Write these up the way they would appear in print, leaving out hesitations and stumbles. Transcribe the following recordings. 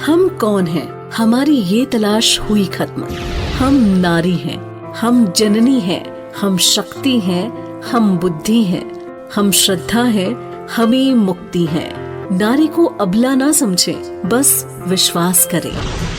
हम कौन हैं? हमारी ये तलाश हुई खत्म। हम नारी हैं, हम जननी हैं, हम शक्ति हैं, हम बुद्धि हैं, हम श्रद्धा हैं, हमें मुक्ति है। नारी को अबला ना समझे, बस विश्वास करें।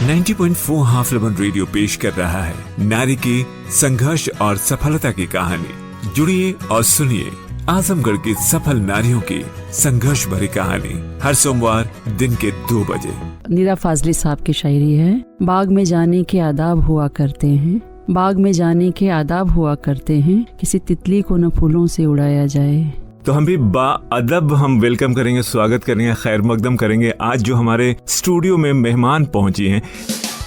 90.4 हाफ लेमन रेडियो पेश कर रहा है नारी की संघर्ष और सफलता की कहानी। जुड़िए और सुनिए आजमगढ़ की सफल नारियों की संघर्ष भरी कहानी हर सोमवार दिन के 2 बजे। नीरा फाजली साहब की शायरी है। बाग में जाने के आदाब हुआ करते हैं, बाग में जाने के आदाब हुआ करते हैं, किसी तितली को न फूलों से उड़ाया जाए। तो हम भी बाअदब हम वेलकम करेंगे, स्वागत करेंगे, खैर मकदम करेंगे आज जो हमारे स्टूडियो में मेहमान पहुंची हैं।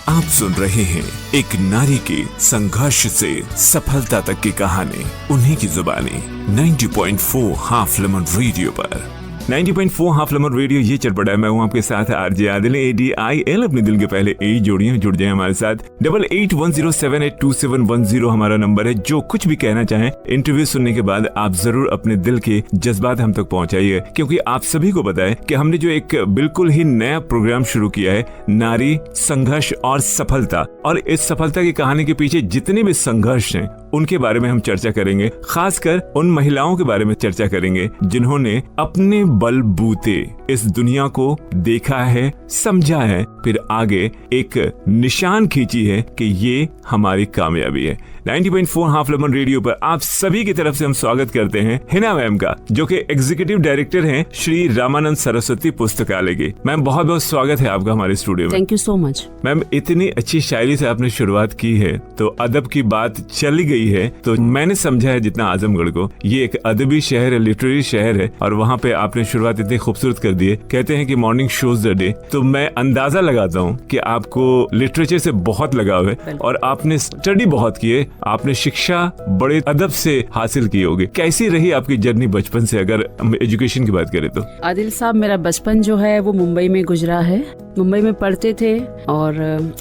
आप सुन रहे हैं एक नारी की संघर्ष से सफलता तक की कहानी, उन्हीं की जुबानी 90.4 हाफ लेमन रेडियो पर। 90.4 हाफ लेमन रेडियो ये चल पड़ा है। मैं हूँ आपके साथ आरजे आदिल, ADIL अपने दिल के पहले ए जोड़िए, जुड़ जाए हमारे साथ। 8810782710 हमारा नंबर है। जो कुछ भी कहना चाहें इंटरव्यू सुनने के बाद आप जरूर अपने दिल के जज्बात हम तक पहुंचाइए, क्योंकि आप सभी को पता है कि हमने जो एक बिल्कुल ही नया प्रोग्राम शुरू किया है, नारी संघर्ष और सफलता। और इस सफलता की कहानी के पीछे जितने भी संघर्ष हैं उनके बारे में हम चर्चा करेंगे। खासकर उन महिलाओं के बारे में चर्चा करेंगे जिन्होंने अपने बलबूते इस दुनिया को देखा है, समझा है, फिर आगे एक निशान खींची है कि ये हमारी कामयाबी है। 90.4 हाफ लेमन रेडियो पर आप सभी की तरफ से हम स्वागत करते हैं हिना मैम का, जो कि एग्जीक्यूटिव डायरेक्टर हैं श्री रामानंद सरस्वती पुस्तकालय की। मैम बहुत बहुत स्वागत है आपका हमारे स्टूडियो में। Thank you so much. Ma'am इतनी अच्छी शायरी से आपने शुरुआत की है, तो अदब की बात चली गई है, तो मैंने समझा है जितना आजमगढ़ को ये एक अदबी शहर है, लिटरेरी शहर है, और वहाँ पे आपने शुरुआत इतनी खूबसूरत कर दी है। कहते हैं कि मॉर्निंग शोज द डे, तो मैं अंदाजा लगाता हूँ कि आपको लिटरेचर से बहुत लगाव है और आपने स्टडी बहुत की है, आपने शिक्षा बड़े अदब से हासिल की होगी। कैसी रही आपकी जर्नी बचपन से, अगर हम एजुकेशन की बात करें तो? आदिल साहब, मेरा बचपन जो है वो मुंबई में गुजरा है। मुंबई में पढ़ते थे और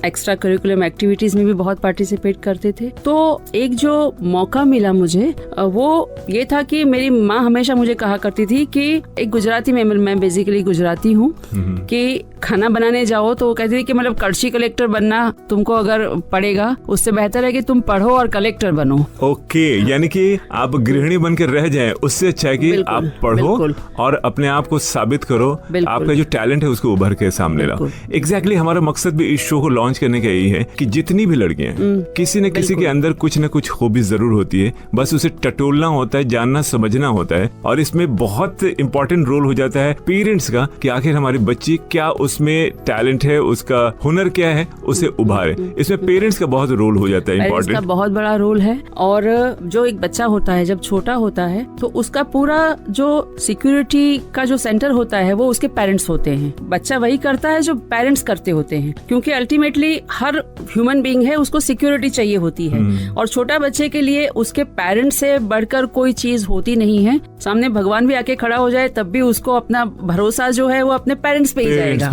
एक्स्ट्रा करिकुलम एक्टिविटीज में भी बहुत पार्टिसिपेट करते थे। तो एक जो मौका मिला मुझे वो ये था कि मेरी माँ हमेशा मुझे कहा करती थी कि एक गुजराती में, मैं बेसिकली गुजराती हूँ, कि खाना बनाने जाओ तो वो कहती थी कि मतलब कड़छी कलेक्टर बनना तुमको अगर पड़ेगा, उससे बेहतर है कि तुम पढ़ो और कलेक्टर बनो। ओके, यानी कि आप गृहिणी बनकर रह जाएं, उससे अच्छा है कि आप पढ़ो और अपने आप को साबित करो, आपका जो टैलेंट है उसको उभर के सामने लाओ। एग्जैक्टली हमारा मकसद भी इस शो को लॉन्च करने का यही है कि जितनी भी लड़कियां किसी न किसी के अंदर कुछ न कुछ हॉबी जरूर होती है, बस उसे टटोलना होता है, जानना समझना होता है। और इसमें बहुत इंपॉर्टेंट रोल हो जाता है पेरेंट्स का कि आखिर हमारी बच्ची क्या उसमें टैलेंट है, उसका हुनर क्या है, उसे उभारे। इसमें पेरेंट्स का बहुत रोल हो जाता है, इंपॉर्टेंट, बहुत बड़ा रोल है। और जो एक बच्चा होता है जब छोटा होता है तो उसका पूरा जो सिक्योरिटी का जो सेंटर होता है वो उसके पेरेंट्स होते हैं। बच्चा वही करता है जो पेरेंट्स करते होते हैं, क्योंकि अल्टीमेटली हर ह्यूमन बीइंग है, उसको सिक्योरिटी चाहिए होती है। और छोटा बच्चे के लिए उसके पेरेंट्स से बढ़कर कोई चीज होती नहीं है। सामने भगवान भी आके खड़ा हो जाए तब भी उसको अपना भरोसा जो है वो अपने पेरेंट्स पे ही जाएगा।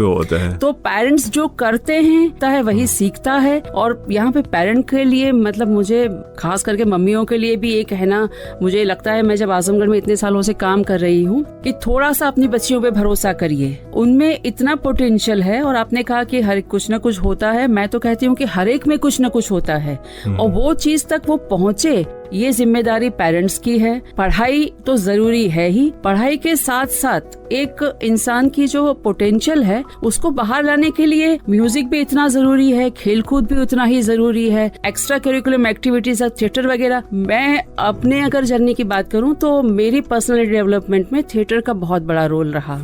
तो पेरेंट्स जो करते हैं वही सीखता है। और यहाँ पे पेरेंट के लिए, मतलब मुझे खास करके मम्मियों के लिए भी एक है ना, मुझे लगता है, मैं जब आजमगढ़ में इतने सालों से काम कर रही हूँ, कि थोड़ा सा अपनी बच्चियों पे भरोसा करिए, उनमें इतना पोटेंशियल है। और आपने कहा कि हर कुछ न कुछ होता है, मैं तो कहती हूँ कि हर एक में कुछ न कुछ होता है, और वो चीज तक वो पहुँचे, ये जिम्मेदारी पेरेंट्स की है। पढ़ाई तो जरूरी है ही, पढ़ाई के साथ साथ एक इंसान की जो पोटेंशियल है उसको बाहर लाने के लिए म्यूजिक भी इतना जरूरी है, खेलकूद भी उतना ही जरूरी है, एक्स्ट्रा करिकुलम एक्टिविटीज, थिएटर वगैरह। मैं अपने अगर जर्नी की बात करूं तो मेरी पर्सनल डेवलपमेंट में थिएटर का बहुत बड़ा रोल रहा।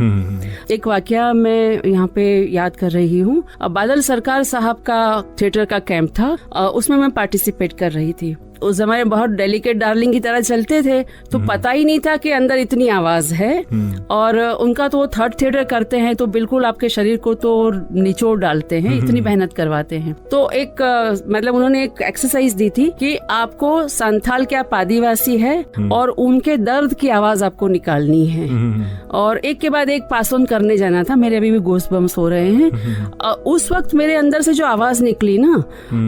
एक वाकया मैं यहाँ पे याद कर रही हूँ। बादल सरकार साहब का थिएटर का कैंप था, उसमें मैं पार्टिसिपेट कर रही थी। उस जमाने बहुत डेलिकेट डार्लिंग की तरह चलते थे, तो पता ही नहीं था कि अंदर इतनी आवाज है। और उनका तो वो थर्ड थिएटर करते हैं तो बिल्कुल आपके शरीर को तो निचोड़ डालते हैं, इतनी मेहनत करवाते हैं। तो एक मतलब उन्होंने एक एक्सरसाइज दी थी कि आपको संथाल के आप आदिवासी है और उनके दर्द की आवाज आपको निकालनी है, और एक के बाद एक पास ऑन करने जाना था। मेरे अभी भी गोस्ट बम्स हो रहे हैं। उस वक्त मेरे अंदर से जो आवाज निकली ना,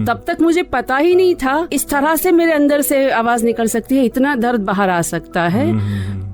तब तक मुझे पता ही नहीं था इस तरह से मेरे अंदर से आवाज निकल सकती है, इतना दर्द बाहर आ सकता है।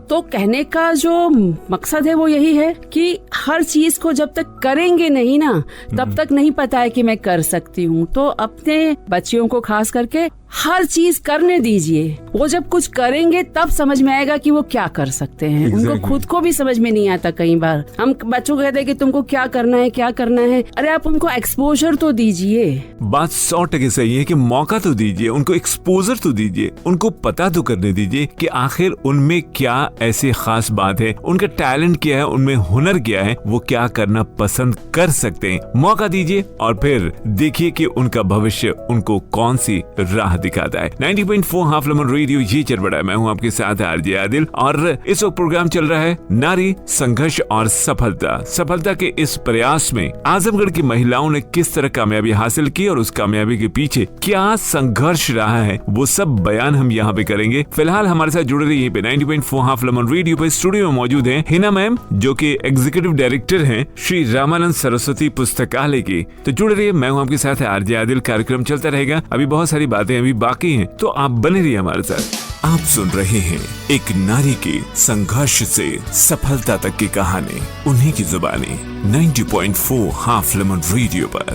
तो कहने का जो मकसद है वो यही है कि हर चीज को जब तक करेंगे नहीं ना, तब तक नहीं पता है कि मैं कर सकती हूँ। तो अपने बच्चियों को खास करके हर चीज करने दीजिए। वो जब कुछ करेंगे तब समझ में आएगा कि वो क्या कर सकते हैं। उनको खुद को भी समझ में नहीं आता। कई बार हम बच्चों को कहते हैं कि तुमको क्या करना है, क्या करना है। अरे आप उनको एक्सपोजर तो दीजिए। बात 100% सही है कि मौका तो दीजिए, उनको एक्सपोजर तो दीजिए, उनको पता तो करने दीजिए कि आखिर उनमें क्या ऐसी खास बात है, उनका टैलेंट क्या है, उनमें हुनर क्या है, वो क्या करना पसंद कर सकते हैं। मौका दीजिए और फिर देखिए कि उनका भविष्य उनको कौन सी राह दिखाता है। 90.4 हाफ लेमन रेडियो, ये चरबड़ा। मैं हूँ आपके साथ आरजे आदिल और इस वक्त प्रोग्राम चल रहा है नारी संघर्ष और सफलता। सफलता के इस प्रयास में आजमगढ़ की महिलाओं ने किस तरह कामयाबी हासिल की और उस कामयाबी के पीछे क्या संघर्ष रहा है, वो सब बयान हम यहाँ पे करेंगे। फिलहाल हमारे साथ जुड़े रहिए पे 90.4 हाफ लेमन रेडियो पे। स्टूडियो में मौजूद है हिना मैम, जो कि एग्जीक्यूटिव डायरेक्टर हैं श्री रामानंद सरस्वती पुस्तकालय की। तो जुड़े रहिए, मैं हूँ आपके साथ आरजे आदिल। कार्यक्रम चलता रहेगा, अभी बहुत सारी बातें अभी बाकी हैं, तो आप बने रहिए हमारे साथ। आप सुन रहे हैं एक नारी की संघर्ष से सफलता तक की कहानी, उन्हीं की जुबानी 90.4 हाफ लेमन रेडियो पर।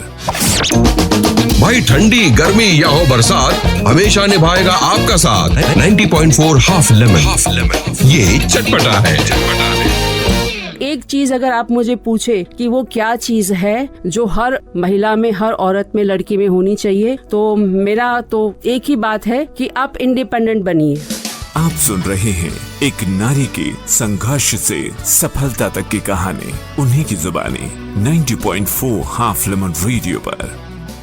भाई ठंडी गर्मी या हो बरसात, हमेशा निभाएगा आपका साथ 90.4 हाफ लेमन। ये चटपटा है। एक चीज अगर आप मुझे पूछे कि वो क्या चीज है जो हर महिला में, हर औरत में, लड़की में होनी चाहिए, तो मेरा तो एक ही बात है कि आप इंडिपेंडेंट बनिए। आप सुन रहे हैं एक नारी की संघर्ष से सफलता तक की कहानी, उन्हीं की जुबानी 90.4 हाफ लेमन रेडियो पर।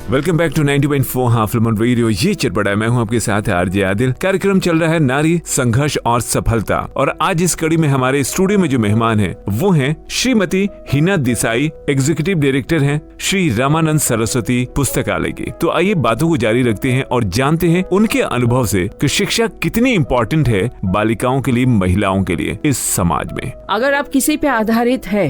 Welcome back to 90.4 half lemon radio, ये चटपटा। मैं हूं आपके साथ आरजे आदिल। कार्यक्रम चल रहा है नारी संघर्ष और सफलता, और आज इस कड़ी में हमारे स्टूडियो में जो मेहमान हैं वो हैं श्रीमती हिना देसाई, एग्जीक्यूटिव डायरेक्टर हैं श्री रामानंद सरस्वती पुस्तकालय की। तो आइए बातों को जारी रखते हैं और जानते हैं उनके अनुभव से कि शिक्षा कितनी इम्पोर्टेंट है बालिकाओं के लिए, महिलाओं के लिए इस समाज में। अगर आप किसी पे आधारित है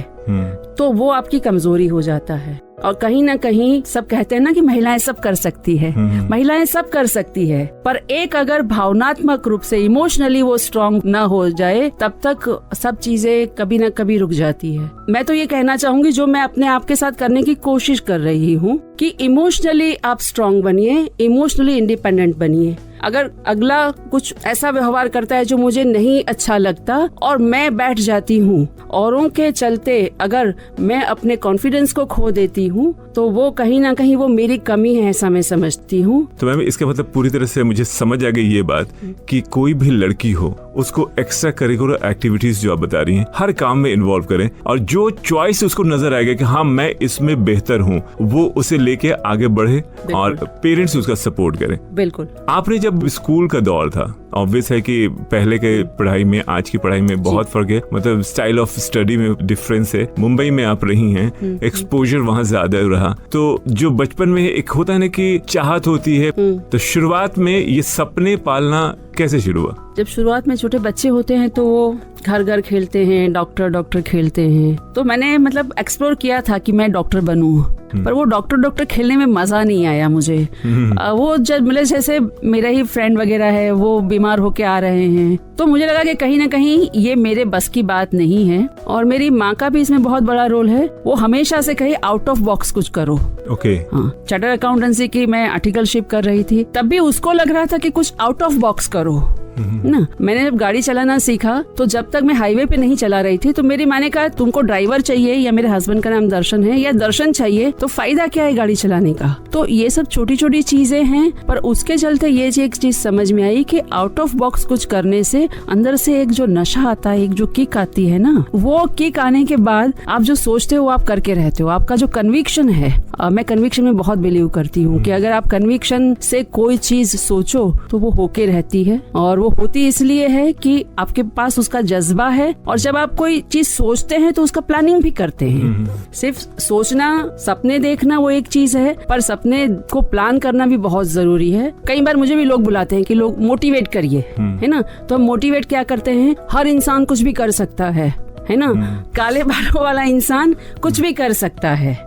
तो वो आपकी कमजोरी हो जाता है। और कहीं ना कहीं सब कहते हैं ना कि महिलाएं सब कर सकती है, महिलाएं सब कर सकती है, पर एक अगर भावनात्मक रूप से, इमोशनली वो स्ट्रांग ना हो जाए, तब तक सब चीजें कभी ना कभी रुक जाती है। मैं तो ये कहना चाहूंगी, जो मैं अपने आप के साथ करने की कोशिश कर रही हूँ, कि इमोशनली आप स्ट्रांग बनिए, इमोशनली इंडिपेंडेंट बनिए। अगर अगला कुछ ऐसा व्यवहार करता है जो मुझे नहीं अच्छा लगता और मैं बैठ जाती हूँ, औरों के चलते अगर मैं अपने कॉन्फिडेंस को खो देती हूँ, तो वो कहीं ना कहीं वो मेरी कमी है, ऐसा मैं समझती हूँ। तो मैम इसका मतलब पूरी तरह से मुझे समझ आ गई ये बात कि कोई भी लड़की हो, उसको एक्स्ट्रा करिकुलर एक्टिविटीज जो आप बता रही हैं, हर काम में इन्वॉल्व करें, और जो चॉइस उसको नजर आएगा कि हाँ मैं इसमें बेहतर हूँ, वो उसे लेके आगे बढ़े और पेरेंट्स उसका सपोर्ट करें। बिल्कुल। आपने जब स्कूल का दौर था, ऑब्वियस है कि पहले के पढ़ाई में आज की पढ़ाई में बहुत फर्क है, मतलब स्टाइल ऑफ स्टडी में डिफरेंस है। मुंबई में आप रही हैं, एक्सपोजर वहाँ ज्यादा रहा, तो जो बचपन में एक होता है ना कि चाहत होती है, तो शुरुआत में ये सपने पालना कैसे शुरू हुआ? जब शुरुआत में छोटे बच्चे होते हैं तो वो घर घर खेलते हैं, डॉक्टर खेलते हैं, तो मैंने मतलब एक्सप्लोर किया था कि मैं डॉक्टर बनूं, पर वो डॉक्टर खेलने में मजा नहीं आया मुझे। वो जब मिले, जैसे मेरा ही फ्रेंड वगैरह है, वो बीमार होके आ रहे हैं, तो मुझे लगा कि कहीं ना कहीं ये मेरे बस की बात नहीं है। और मेरी माँ का भी इसमें बहुत बड़ा रोल है, वो हमेशा से कही आउट ऑफ बॉक्स कुछ करो। ओके। हाँ, चार्टर्ड अकाउंटेंसी की मैं आर्टिकलशिप कर रही थी, तब भी उसको लग रहा था कि कुछ आउट ऑफ बॉक्स करो ना। मैंने जब गाड़ी चलाना सीखा, तो जब तक मैं हाईवे पे नहीं चला रही थी, तो मेरी माँ ने कहा तुमको ड्राइवर चाहिए, या मेरे हस्बैंड का नाम दर्शन है, या दर्शन चाहिए, तो फायदा क्या है गाड़ी चलाने का। तो ये सब छोटी छोटी चीजें हैं, पर उसके चलते ये एक चीज समझ में आई कि आउट ऑफ बॉक्स कुछ करने से अंदर से एक जो नशा आता है, एक जो किक आती है ना, वो किक आने के बाद आप जो सोचते हो आप करके रहते हो। आपका जो कन्विक्शन है, मैं कन्विक्शन में बहुत बिलीव करती हूँ कि अगर आप कन्विक्शन से कोई चीज सोचो तो वो होके रहती है, और वो होती इसलिए है कि आपके पास उसका जज्बा है। और जब आप कोई चीज सोचते हैं तो उसका प्लानिंग भी करते हैं। सिर्फ सोचना, सपने देखना वो एक चीज है, पर सपने को प्लान करना भी बहुत जरूरी है। कई बार मुझे भी लोग बुलाते हैं कि लोग मोटिवेट करिए, है ना, तो हम मोटिवेट क्या करते हैं, हर इंसान कुछ भी कर सकता है ना, काले बालों वाला इंसान कुछ भी कर सकता है।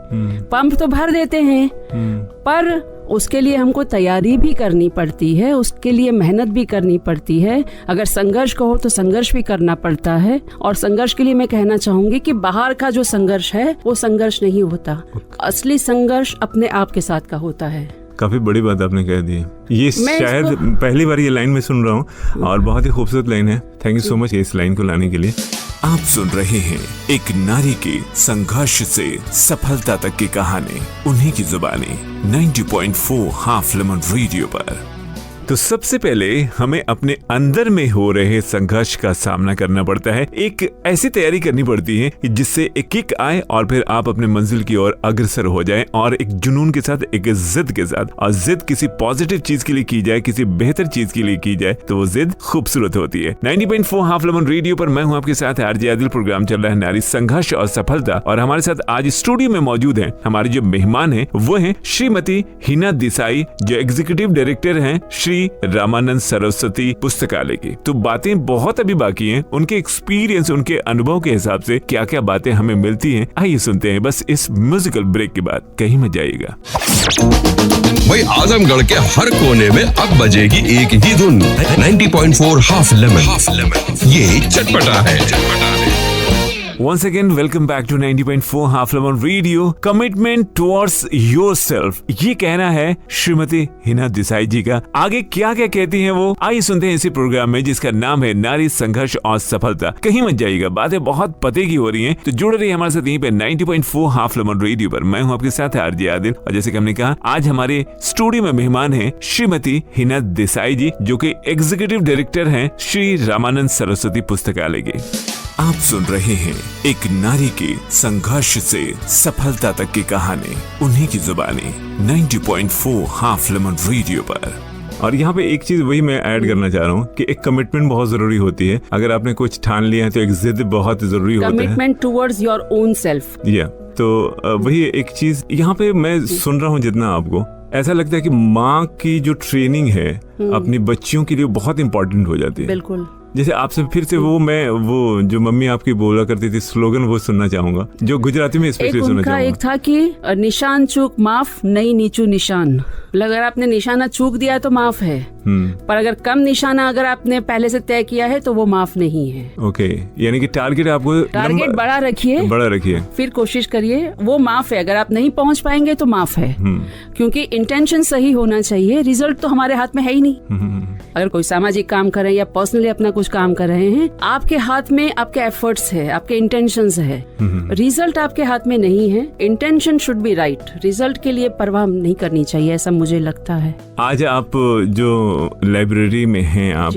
पंप तो भर देते हैं, पर उसके लिए हमको तैयारी भी करनी पड़ती है, उसके लिए मेहनत भी करनी पड़ती है। अगर संघर्ष कहो तो संघर्ष भी करना पड़ता है। और संघर्ष के लिए मैं कहना चाहूंगी कि बाहर का जो संघर्ष है वो संघर्ष नहीं होता, असली संघर्ष अपने आप के साथ का होता है। काफी बड़ी बात आपने कह दी। ये शायद पहली बार ये लाइन में सुन रहा हूँ और बहुत ही खूबसूरत लाइन है। थैंक यू सो मच इस लाइन को लाने के लिए। आप सुन रहे हैं एक नारी के संघर्ष से सफलता तक की कहानी, उन्हीं की जुबानी 90.4 हाफ लेमन रेडियो पर। तो सबसे पहले हमें अपने अंदर में हो रहे संघर्ष का सामना करना पड़ता है। एक ऐसी तैयारी करनी पड़ती है जिससे एक किक आए और फिर आप अपने मंजिल की ओर अग्रसर हो जाएं, और एक जुनून के साथ, एक जिद के साथ। और जिद किसी पॉजिटिव चीज के लिए की जाए, किसी बेहतर चीज के लिए की जाए तो वो जिद खूबसूरत होती है। 90.4 हाफ लेमन रेडियो पर मैं हूं आपके साथ आरजे आदिल। प्रोग्राम चल रहा है नारी संघर्ष और सफलता, और हमारे साथ आज स्टूडियो में मौजूद है हमारे जो मेहमान है वो है श्रीमती हिना देसाई, जो एग्जीक्यूटिव डायरेक्टर है श्री रामानंद सरस्वती पुस्तकालय की। तो बातें बहुत अभी बाकी हैं, उनके एक्सपीरियंस, उनके अनुभव के हिसाब से क्या क्या बातें हमें मिलती हैं, आइए सुनते हैं बस इस म्यूजिकल ब्रेक के बाद। कहीं मत जाइएगा। भाई आजमगढ़ के हर कोने में अब बजेगी एक ही धुन। 90.4 हाफ लेमन, ये चटपटा है। Once again, welcome back to 90.4 half lemon radio. Commitment towards yourself, ये कहना है श्रीमती हिना देसाई जी का। आगे क्या क्या कहती हैं वो, आइए सुनते हैं इसी प्रोग्राम में जिसका नाम है नारी संघर्ष और सफलता। कहीं मत जाइएगा, बातें बहुत पते की हो रही हैं, तो जुड़े रहिए हमारे साथ यहीं पे 90.4 हाफ लेमन रेडियो पर। मैं हूं आपके साथ आरजे आदिल, और जैसे कि हमने कहा आज हमारे स्टूडियो में मेहमान है श्रीमती हिना देसाई जी, जो की एग्जीक्यूटिव डायरेक्टर है श्री रामानंद सरस्वती पुस्तकालय के। आप सुन रहे हैं एक नारी के संघर्ष से सफलता तक की कहानी, उन्हीं की जुबानी 90.4 हाफ लेमन रेडियो पर। और यहाँ पे एक चीज वही मैं ऐड करना चाह रहा हूँ कि एक कमिटमेंट बहुत जरूरी होती है। अगर आपने कुछ ठान लिया है तो एक जिद बहुत जरूरी होता है। Commitment towards your own self. तो वही एक चीज यहाँ पे मैं सुन रहा हूँ जितना आपको ऐसा लगता है कि माँ की जो ट्रेनिंग है अपनी बच्चियों के लिए बहुत इंपॉर्टेंट हो जाती है। बिल्कुल। जैसे आपसे फिर से वो जो मम्मी आपकी बोला करती थी स्लोगन, वो सुनना चाहूंगा जो गुजराती में स्पेशली सुनना चाहूंगा। एक था कि निशान चूक माफ नहीं नीचू निशान। अगर आपने निशाना चूक दिया तो माफ है, पर अगर कम निशाना अगर आपने पहले से तय किया है तो वो माफ नहीं है। ओके, यानी कि टारगेट बड़ा रखिए, फिर कोशिश करिए, वो माफ है। अगर आप नहीं पहुंच पाएंगे तो माफ है, क्योंकि इंटेंशन सही होना चाहिए। रिजल्ट तो हमारे हाथ में है ही नहीं। अगर कोई सामाजिक काम कर रहे हैं या पर्सनली अपना कुछ काम कर रहे हैं, आपके हाथ में आपके एफर्ट्स है, आपके इंटेंशंस है। रिजल्ट आपके हाथ में नहीं है। Intention should be right. Result के लिए परवाह नहीं करनी चाहिए, ऐसा मुझे लगता है। आज आप जो लाइब्रेरी में हैं, आप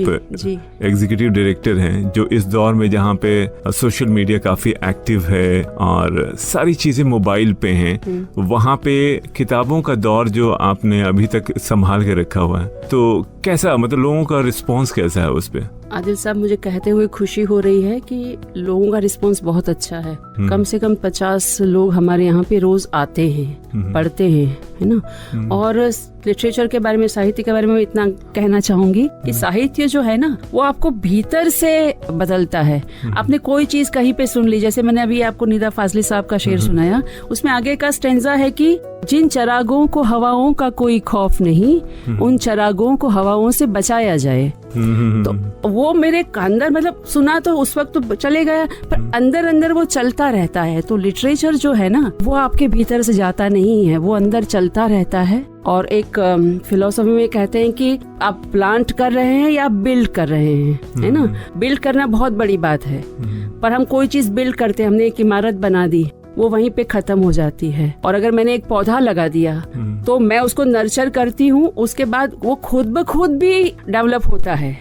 एग्जीक्यूटिव डायरेक्टर हैं, जो इस दौर में जहाँ पे सोशल मीडिया काफी एक्टिव है और सारी चीजें मोबाइल पे हैं, वहाँ पे किताबों का दौर जो आपने अभी तक संभाल के रखा हुआ है, तो कैसा, मतलब लोगों का रिस्पॉन्स कैसा है उस पे? आदिल साहब, मुझे कहते हुए खुशी हो रही है कि लोगों का रिस्पांस बहुत अच्छा है। कम से कम 50 लोग हमारे यहाँ पे रोज आते हैं, पढ़ते हैं, है ना। और लिटरेचर के बारे में, साहित्य के बारे में इतना कहना चाहूंगी कि साहित्य जो है ना वो आपको भीतर से बदलता है। आपने कोई चीज कहीं पे सुन ली, जैसे मैंने अभी आपको निदा फाजली साहब का शेर सुनाया, उसमें आगे का स्टेंजा है कि जिन चरागों को हवाओं का कोई खौफ नहीं, उन चरागों को हवाओं से बचाया जाए। तो वो मेरे अंदर, मतलब सुना तो उस वक्त तो चले गया, पर अंदर अंदर वो चलता रहता है। तो लिटरेचर जो है ना वो आपके भीतर से जाता नहीं है, वो अंदर चलता रहता है। और एक फिलोसफी में कहते हैं कि आप प्लांट कर रहे हैं या बिल्ड कर रहे हैं, है ना। बिल्ड करना बहुत बड़ी बात है, पर हम कोई चीज बिल्ड करते हैं, हमने एक इमारत बना दी, वो वहीं पे खत्म हो जाती है। और अगर मैंने एक पौधा लगा दिया तो मैं उसको नर्चर करती हूँ, उसके बाद वो खुद ब खुद भी डेवलप होता है।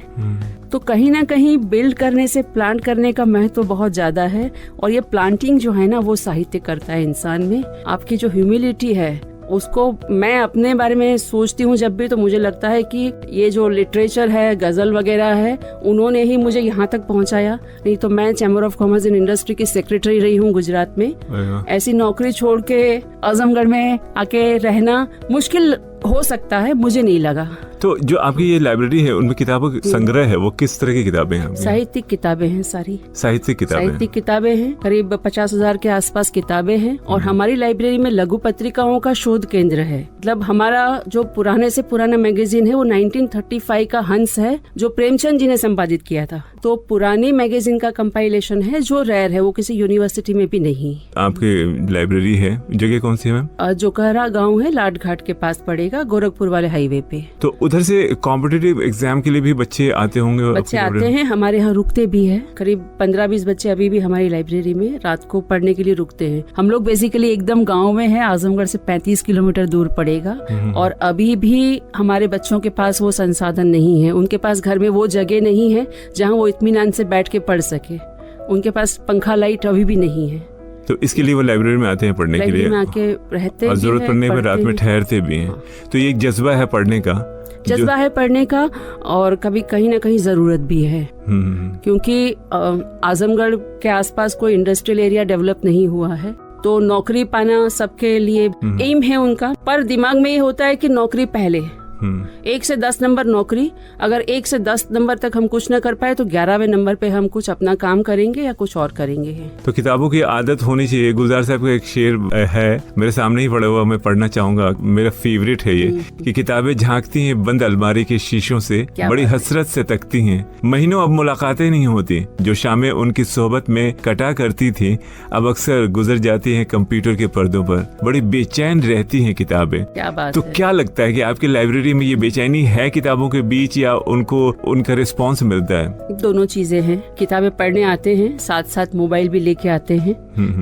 तो कहीं ना कहीं बिल्ड करने से प्लांट करने का महत्व बहुत ज्यादा है। और ये प्लांटिंग जो है ना वो साहित्य करता है इंसान में। आपकी जो ह्यूमिलिटी है उसको मैं अपने बारे में सोचती हूँ जब भी, तो मुझे लगता है कि ये जो लिटरेचर है, गजल वगैरह है, उन्होंने ही मुझे यहाँ तक पहुँचाया। नहीं तो मैं chamber of commerce and industry की सेक्रेटरी रही हूँ गुजरात में। ऐसी नौकरी छोड़ के आजमगढ़ में आके रहना मुश्किल हो सकता है, मुझे नहीं लगा। तो जो आपकी ये लाइब्रेरी है उनमें किताबों का संग्रह है, वो किस तरह की किताबें हैं? साहित्यिक किताबें हैं सारी। साहित्यिक किताबें हैं, करीब 50,000 के आसपास किताबें हैं। और हमारी लाइब्रेरी में लघु पत्रिकाओं का शोध केंद्र है। मतलब हमारा जो पुराने से पुराना मैगजीन है वो 1935 का हंस है, जो प्रेमचंद जी ने संपादित किया था। तो पुरानी मैगजीन का कंपाइलेशन है जो रेयर है, वो किसी यूनिवर्सिटी में भी नहीं। आपकी लाइब्रेरी है, जगह कौन सी है मैम? जोकहरा गांव है, लाट घाट के पास पड़ेगा, गोरखपुर वाले हाईवे पे। तो उधर से कॉम्पिटिटिव एग्जाम के लिए भी बच्चे आते होंगे? बच्चे आते हैं, हमारे यहाँ रुकते भी है। करीब 15-20 बच्चे अभी भी हमारी लाइब्रेरी में रात को पढ़ने के लिए रुकते हैं। हम लोग बेसिकली एकदम गाँव में है, आजमगढ़ से 35 किलोमीटर दूर पड़ेगा। और अभी भी हमारे बच्चों के पास वो संसाधन नहीं है, उनके पास घर में वो जगह नहीं है जहाँ वो इत्मीनान से बैठ के पढ़ सके। उनके पास पंखा लाइट अभी भी नहीं है। तो इसके लिए वो लाइब्रेरी में आते हैं पढ़ने के लिए, आके रहते और जरूरत पड़ने पर रात में ठहरते भी हैं। तो ये एक जज्बा है पढ़ने का, है पढ़ने का, और कभी कहीं ना कहीं जरूरत भी है। क्योंकि आजमगढ़ के आसपास कोई इंडस्ट्रियल एरिया डेवलप नहीं हुआ है, तो नौकरी पाना सबके लिए एम है उनका, पर दिमाग में ये होता है कि नौकरी पहले। 1 से 10 नंबर नौकरी, अगर 1 से 10 नंबर तक हम कुछ न कर पाए तो 11वें नंबर पे हम कुछ अपना काम करेंगे या कुछ और करेंगे। तो किताबों की आदत होनी चाहिए। गुलजार साहब का एक शेर है, मेरे सामने ही पड़ा हुआ, मैं पढ़ना चाहूंगा, मेरा फेवरेट है ये, कि किताबें झांकती हैं बंद अलमारी के शीशों से, बड़ी हसरत से तकती हैं। महीनों अब मुलाकातें नहीं होती, जो शामें उनकी सोहबत में कटा करती थी अब अक्सर गुजर जाती हैं कंप्यूटर के पर्दों पर। बड़ी बेचैन रहती हैं किताबें। क्या बात तो है। क्या लगता है कि आपकी लाइब्रेरी में ये बेचैनी है किताबों के बीच, या उनको उनका रिस्पांस मिलता है? दोनों चीजें हैं। किताबें पढ़ने आते हैं, साथ साथ मोबाइल भी लेके आते हैं,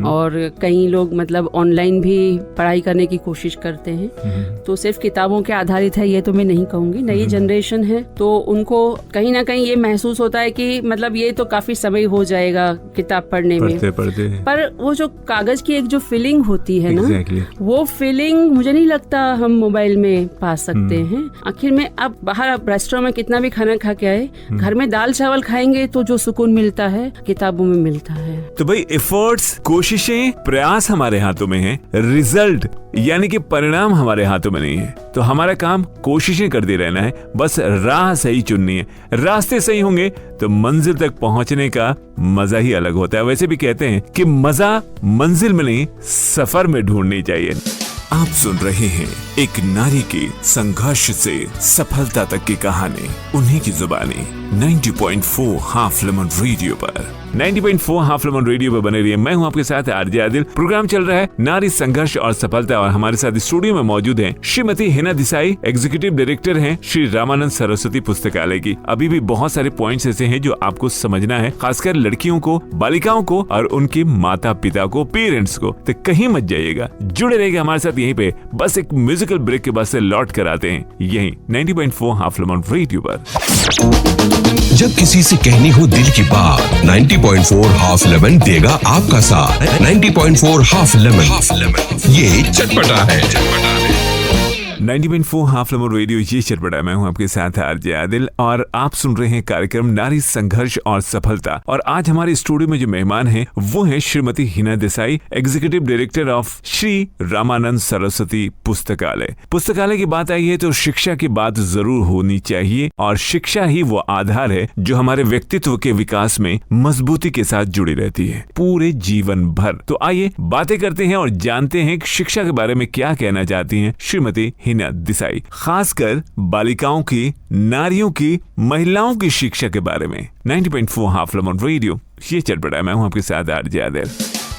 और कई लोग मतलब ऑनलाइन भी पढ़ाई करने की कोशिश करते हैं। तो सिर्फ किताबों के आधारित है ये तो मैं नहीं कहूँगी। नई जनरेशन है तो उनको कहीं ना कहीं ये महसूस होता है कि मतलब ये तो काफी समय हो जाएगा किताब पढ़ने में, पढ़ते। पर वो जो कागज की एक जो फीलिंग होती है ना, वो फीलिंग मुझे नहीं लगता हम मोबाइल में पा सकते हैं। आखिर में आप बाहर रेस्टोरेंट में कितना भी खाना खा के आए, घर में दाल चावल खाएंगे तो जो सुकून मिलता है किताबों में मिलता है। तो भाई एफर्ट्स, कोशिशें, प्रयास हमारे हाथों में है, रिजल्ट यानी कि परिणाम हमारे हाथों में नहीं है। तो हमारा काम कोशिशें करते रहना है, बस राह सही चुननी है। रास्ते सही होंगे तो मंजिल तक पहुंचने का मजा ही अलग होता है। वैसे भी कहते हैं कि मजा मंजिल में नहीं, सफर में ढूंढनी चाहिए। आप सुन रहे हैं एक नारी के संघर्ष से सफलता तक की कहानी, उन्हीं की जुबानी 90.4 हाफ लेमन रेडियो पर। 90.4 हाफ लेमन रेडियो पर बने रहिए। मैं हूं आपके साथ आरजे आदिल। प्रोग्राम चल रहा है नारी संघर्ष और सफलता, और हमारे साथ स्टूडियो में मौजूद हैं श्रीमती हिना देसाई, एग्जीक्यूटिव डायरेक्टर हैं श्री रामानंद सरस्वती पुस्तकालय की। अभी भी बहुत सारे पॉइंट्स ऐसे हैं जो आपको समझना है, खासकर लड़कियों को, बालिकाओं को और उनके माता पिता को, पेरेंट्स को। तो कहीं मत जाइएगा, जुड़े रहिएगा हमारे साथ यहीं पे। बस एक म्यूजिकल ब्रेक के बाद से लौट कर आते हैं यहीं 90.4 हाफ लेमन रेडियो पर। जब किसी से कहनी हो दिल की बात, 90.4 हाफ लेमन देगा आपका साथ। 90.4 हाफ लेमन, ये चटपटा है। 90.4 हाफ लेमन रेडियो, ये चटपटा। मैं हूं आपके साथ आरजे आदिल, और आप सुन रहे हैं कार्यक्रम नारी संघर्ष और सफलता। और आज हमारे स्टूडियो में जो मेहमान हैं वो हैं Shrimati Hina Desai, executive director of Shri Ramanand Saraswati पुस्तकालय। पुस्तकालय की बात आई है तो शिक्षा की बात जरूर होनी चाहिए, और शिक्षा ही वो आधार है जो हमारे व्यक्तित्व के विकास में मजबूती के साथ जुड़ी रहती है पूरे जीवन भर। तो आइए बातें करते हैं और जानते हैं कि शिक्षा के बारे में क्या कहना चाहती हैं श्रीमती हिना देसाई, खासकर बालिकाओं की, नारियों की, महिलाओं की शिक्षा के बारे में। 90.4 हाफ लेमन रेडियो, ये चटपटा। मैं हूं आपके साथ आरजे आदिल।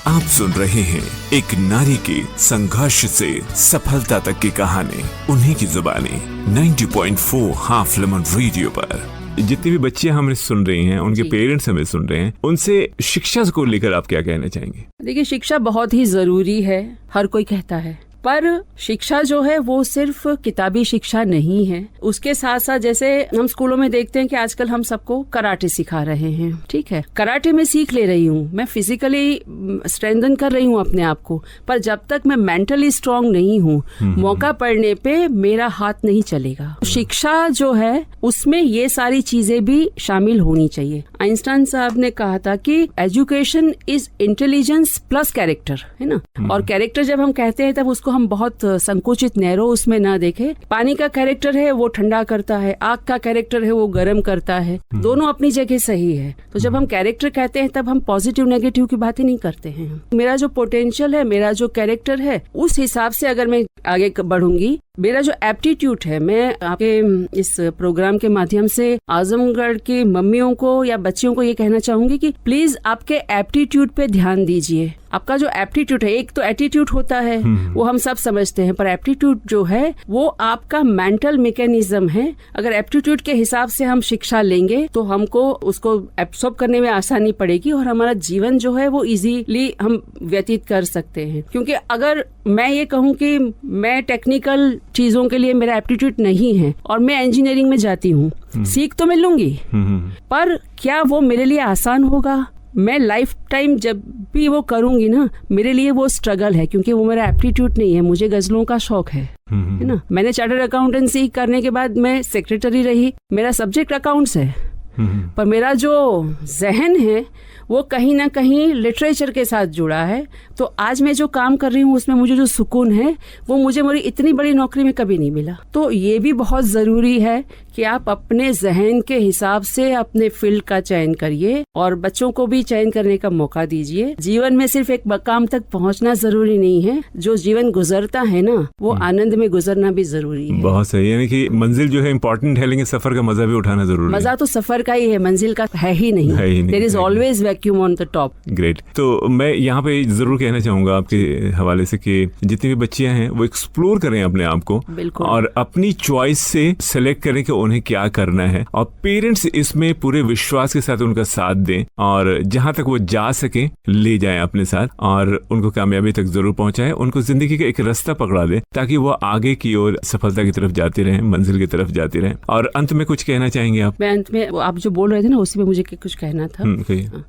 आप सुन रहे हैं एक नारी के संघर्ष से सफलता तक की कहानी, उन्हीं की जुबानी 90.4 हाफ लेमन रेडियो पर। जितनी भी बच्चियां हमें सुन रही हैं, उनके पेरेंट्स हमें सुन रहे हैं, उनसे शिक्षा को लेकर आप क्या कहना चाहेंगे? देखिए, शिक्षा बहुत ही जरूरी है, हर कोई कहता है, पर शिक्षा जो है वो सिर्फ किताबी शिक्षा नहीं है। उसके साथ साथ जैसे हम स्कूलों में देखते हैं कि आजकल हम सबको कराटे सिखा रहे हैं, ठीक है, कराटे में सीख ले रही हूँ, मैं फिजिकली स्ट्रेंथन कर रही हूँ अपने आप को, पर जब तक मैं मेंटली स्ट्रांग नहीं हूँ, मौका पड़ने पे मेरा हाथ नहीं चलेगा। शिक्षा जो है उसमें ये सारी चीजें भी शामिल होनी चाहिए। आइंस्टाइन साहब ने कहा था कि education is intelligence plus character, है ना। और कैरेक्टर जब हम कहते हैं तब उसको हम बहुत संकुचित नैरो उसमें ना देखें। पानी का कैरेक्टर है वो ठंडा करता है, आग का कैरेक्टर है वो गर्म करता है, दोनों अपनी जगह सही है। तो जब हम कैरेक्टर कहते हैं तब हम पॉजिटिव नेगेटिव की बातें नहीं करते हैं। मेरा जो पोटेंशियल है, मेरा जो कैरेक्टर है, उस हिसाब से अगर मैं आगे बढ़ूंगी, मेरा जो एप्टीट्यूड है, मैं आपके इस प्रोग्राम के माध्यम से आजमगढ़ की मम्मियों को या बच्चियों को ये कहना चाहूंगी कि प्लीज आपके एप्टीट्यूड पे ध्यान दीजिए। आपका जो एप्टीट्यूड है, एक तो एटीट्यूड होता है वो हम सब समझते हैं, पर एप्टीट्यूड जो है वो आपका मेंटल मैकेनिज्म है। अगर एप्टीट्यूड के हिसाब से हम शिक्षा लेंगे तो हमको उसको एब्सॉर्ब करने में आसानी पड़ेगी और हमारा जीवन जो है वो इजीली हम व्यतीत कर सकते हैं। क्योंकि अगर मैं ये कहूँ कि मैं टेक्निकल चीजों के लिए मेरा एप्टीट्यूड नहीं है और मैं इंजीनियरिंग में जाती हूँ, सीख तो मैं लूंगी, पर क्या वो मेरे लिए आसान होगा? मैं लाइफ टाइम जब भी वो करूंगी ना, मेरे लिए वो स्ट्रगल है, क्योंकि वो मेरा एप्टीट्यूड नहीं है। मुझे गजलों का शौक है ना। मैंने चार्टर्ड अकाउंटेंसी करने के बाद मैं सेक्रेटरी रही, मेरा सब्जेक्ट अकाउंट्स है, पर मेरा जो जहन है वो कहीं ना कहीं लिटरेचर के साथ जुड़ा है। तो आज मैं जो काम कर रही हूँ उसमें मुझे जो सुकून है वो मुझे मेरी इतनी बड़ी नौकरी में कभी नहीं मिला। तो ये भी बहुत जरूरी है कि आप अपने जहन के हिसाब से अपने फील्ड का चयन करिए और बच्चों को भी चयन करने का मौका दीजिए। जीवन में सिर्फ एक मकाम तक पहुँचना जरूरी नहीं है, जो जीवन गुजरता है ना वो आनंद में गुजरना भी जरूरी है। बहुत सही, यानी कि मंजिल जो है इम्पोर्टेंट है, लेकिन सफर का मजा भी उठाना जरूरी है। मजा तो सफर का ही है, मंजिल का है ही नहीं। There is always vacuum on the top. Great. तो मैं यहाँ पे जरूर कहना चाहूंगा आपके हवाले से कि जितनी भी बच्चियां हैं वो एक्सप्लोर करें अपने आप को और अपनी चॉइस से सेलेक्ट करें कि उन्हें क्या करना है, और पेरेंट्स इसमें पूरे विश्वास के साथ उनका साथ दें और जहां तक वो जा सके ले जाएं अपने साथ और उनको कामयाबी तक जरूर पहुंचाएं, उनको जिंदगी का एक रास्ता पकड़ा दें ताकि वो आगे की ओर सफलता की तरफ जाते रहें, मंजिल की तरफ जाते रहें। और अंत में कुछ कहना चाहेंगे आप? मैं अंत में, आप जो बोल रहे थे ना उसी में मुझे कुछ कहना था।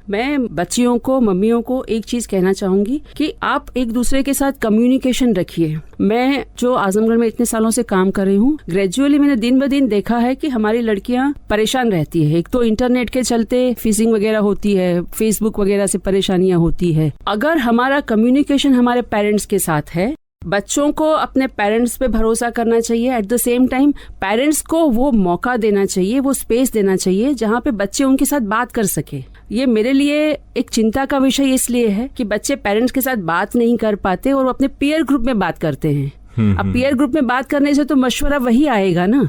मैं बच्चियों को, मम्मियों को एक चीज कहना चाहूंगी कि आप एक दूसरे के साथ कम्युनिकेशन रखिए। मैं जो आजमगढ़ में इतने सालों से काम कर रही हूँ, ग्रेजुअली मैंने दिन ब दिन देखा है कि हमारी लड़कियां परेशान रहती है। एक तो इंटरनेट के चलते फिशिंग वगैरह होती है, फेसबुक वगैरह से परेशानियां होती है। अगर हमारा कम्युनिकेशन हमारे पेरेंट्स के साथ है, बच्चों को अपने पेरेंट्स पे भरोसा करना चाहिए। At the same time parents को वो मौका देना चाहिए, वो स्पेस देना चाहिए जहाँ पे बच्चे उनके साथ बात कर सके। ये मेरे लिए एक चिंता का विषय इसलिए है कि बच्चे पेरेंट्स के साथ बात नहीं कर पाते और वो अपने पीयर ग्रुप में बात करते हैं। अब पीयर ग्रुप में बात करने से तो मशवरा वही आएगा ना,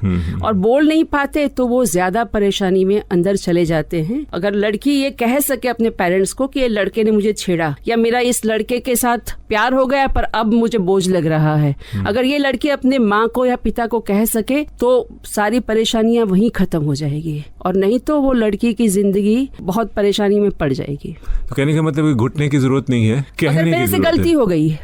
और बोल नहीं पाते तो वो ज्यादा परेशानी में अंदर चले जाते हैं। अगर लड़की ये कह सके अपने पेरेंट्स को कि ये लड़के ने मुझे छेड़ा या मेरा इस लड़के के साथ प्यार हो गया पर अब मुझे बोझ लग रहा है, अगर ये लड़की अपने माँ को या पिता को कह सके तो सारी परेशानियां वहीं खत्म हो जाएगी, और नहीं तो वो लड़की की जिंदगी बहुत परेशानी में पड़ जाएगी। तो कहने का मतलब घुटने की जरूरत नहीं है, कहने की मेरे से गलती हो गई।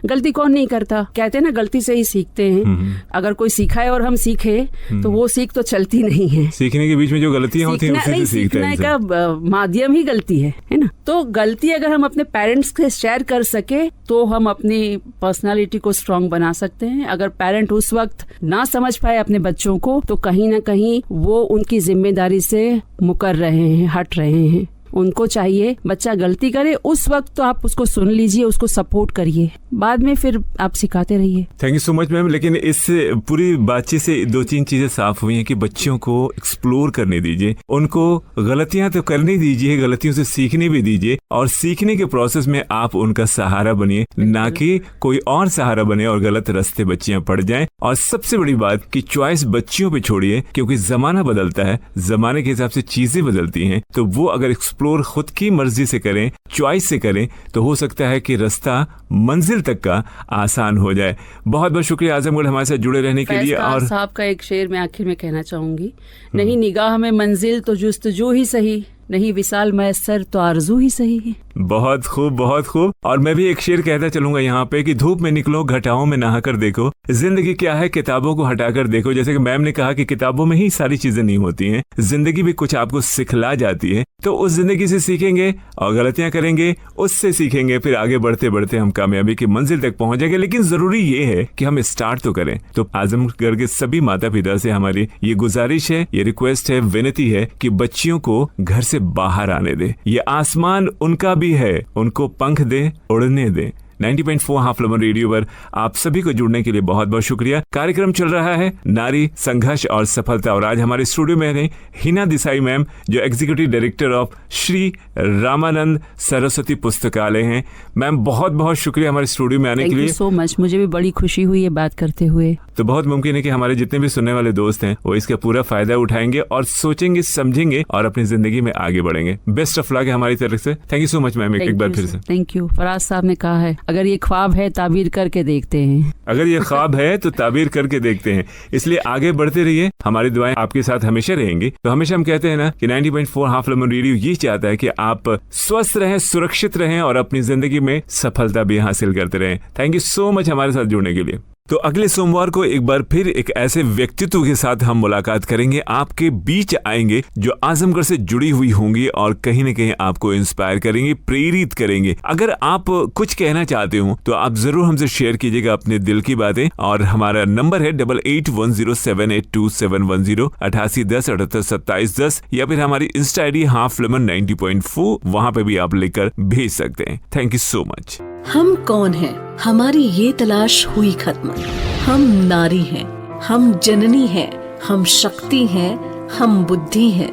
गलती कौन नहीं करता, कहते हैं ना गलती से ही सीखते हैं। अगर कोई सिखाए और हम सीखे तो वो सीख तो चलती नहीं है। सीखने के बीच में जो गलतियां होती हैं उसी से सीखते हैं। सीखने का माध्यम ही गलती है ना। तो गलती अगर हम अपने पेरेंट्स से शेयर कर सके तो हम अपनी पर्सनालिटी को स्ट्रांग बना सकते हैं। अगर पेरेंट उस वक्त ना समझ पाए अपने बच्चों को तो कहीं ना कहीं वो उनकी जिम्मेदारी से मुकर रहे हैं, हट रहे हैं। उनको चाहिए बच्चा गलती करे उस वक्त तो आप उसको सुन लीजिए, उसको सपोर्ट करिए, बाद में फिर आप सिखाते रहिए। Thank you so much ma'am. लेकिन इस पूरी बातचीत से 2-3 चीजें साफ हुई हैं कि बच्चों को एक्सप्लोर करने दीजिए, उनको गलतियां तो करने दीजिए, गलतियों से सीखने भी दीजिए, और सीखने के प्रोसेस में आप उनका सहारा बनिए, ना कि कोई और सहारा बने और गलत रास्ते बच्चियां पड़ जाएं। और सबसे बड़ी बात कि चॉइस बच्चियों पे छोड़िए, क्योंकि जमाना बदलता है, जमाने के हिसाब से चीजें बदलती हैं। तो वो अगर एक्सप्लोर खुद की मर्जी से करें, चॉइस से करें, तो हो सकता है कि रास्ता मंजिल तक का आसान हो जाए। बहुत बहुत शुक्रिया आजमगढ़ हमारे साथ जुड़े रहने के लिए। और साहब का एक शेर मैं आखिर में कहना चाहूंगी, नहीं निगाह में मंजिल तो जुस्तजू ही सही, नहीं विशाल मैसर तो आरजू ही सही है। बहुत खूब, बहुत खूब। और मैं भी एक शेर कहता चलूंगा यहाँ पे कि धूप में निकलो, घटाओं में नहाकर देखो, जिंदगी क्या है किताबों को हटाकर देखो। जैसे कि मैम ने कहा कि किताबों में ही सारी चीजें नहीं होती हैं, जिंदगी भी कुछ आपको सिखला जाती है। तो उस जिंदगी से सीखेंगे और गलतियां करेंगे, उससे सीखेंगे, फिर आगे बढ़ते बढ़ते हम कामयाबी की मंजिल तक पहुंच जाएंगे। लेकिन जरूरी ये है कि हम स्टार्ट तो करें। तो आजमगढ़ के सभी माता पिता से हमारी ये गुजारिश है, ये रिक्वेस्ट है, विनती है कि बच्चियों को घर से बाहर आने दे। ये आसमान उनका भी है, उनको पंख दे, उड़ने दे। 90.4 हाफ लेमन रेडियो पर आप सभी को जुड़ने के लिए बहुत बहुत शुक्रिया। कार्यक्रम चल रहा है नारी संघर्ष और सफलता, और आज हमारे स्टूडियो में है हिना देसाई मैम, जो executive director of Shri Ramanand Saraswati पुस्तकालय हैं। मैम बहुत बहुत शुक्रिया हमारे स्टूडियो में आने के लिए। थैंक यू सो मच, मुझे भी बड़ी खुशी हुई है बात करते हुए। तो बहुत मुमकिन है कि हमारे जितने भी सुनने वाले दोस्त हैं वो इसका पूरा फायदा उठाएंगे और सोचेंगे, समझेंगे और अपनी जिंदगी में आगे बढ़ेंगे। बेस्ट ऑफ लक है हमारी तरफ से। Thank you so much ma'am, एक बार फिर से थैंक यू। फराज साहब ने कहा है अगर ये ख्वाब है ताबीर करके देखते हैं। अगर ये ख्वाब है तो ताबीर करके देखते हैं। इसलिए आगे बढ़ते रहिए, हमारी दुआएं आपके साथ हमेशा रहेंगी। तो हमेशा हम कहते हैं ना कि 90.4 हाफ लेमन रेडियो ये चाहता है कि आप स्वस्थ रहें, सुरक्षित रहें और अपनी जिंदगी में सफलता भी हासिल करते रहें। थैंक यू सो मच हमारे साथ जुड़ने के लिए। तो अगले सोमवार को एक बार फिर एक ऐसे व्यक्तित्व के साथ हम मुलाकात करेंगे, आपके बीच आएंगे जो आजमगढ़ से जुड़ी हुई होंगी और कहीं न कहीं आपको इंस्पायर करेंगे, प्रेरित करेंगे। अगर आप कुछ कहना चाहते हो तो आप जरूर हमसे शेयर कीजिएगा अपने दिल की बातें, और हमारा नंबर है 8810782710 8810782710, या फिर हमारी इंस्टा आईडी हाफ लेमन 90.4, वहां पे भी आप लेकर भेज सकते हैं। Thank you so much. हम कौन हैं? हमारी ये तलाश हुई खत्म। हम नारी हैं, हम जननी हैं, हम शक्ति हैं, हम बुद्धि हैं,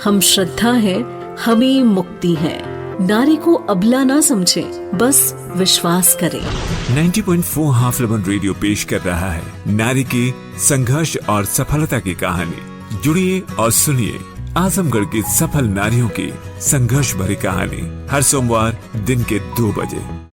हम श्रद्धा हैं, हमें मुक्ति है। नारी को अबला ना समझें, बस विश्वास करें। 90.4 हाफ लेमन रेडियो पेश कर रहा है नारी की संघर्ष और सफलता की कहानी। जुड़िए और सुनिए आजमगढ़ की सफल नारियों की संघर्ष भरी कहानी, हर सोमवार दिन के 2 बजे।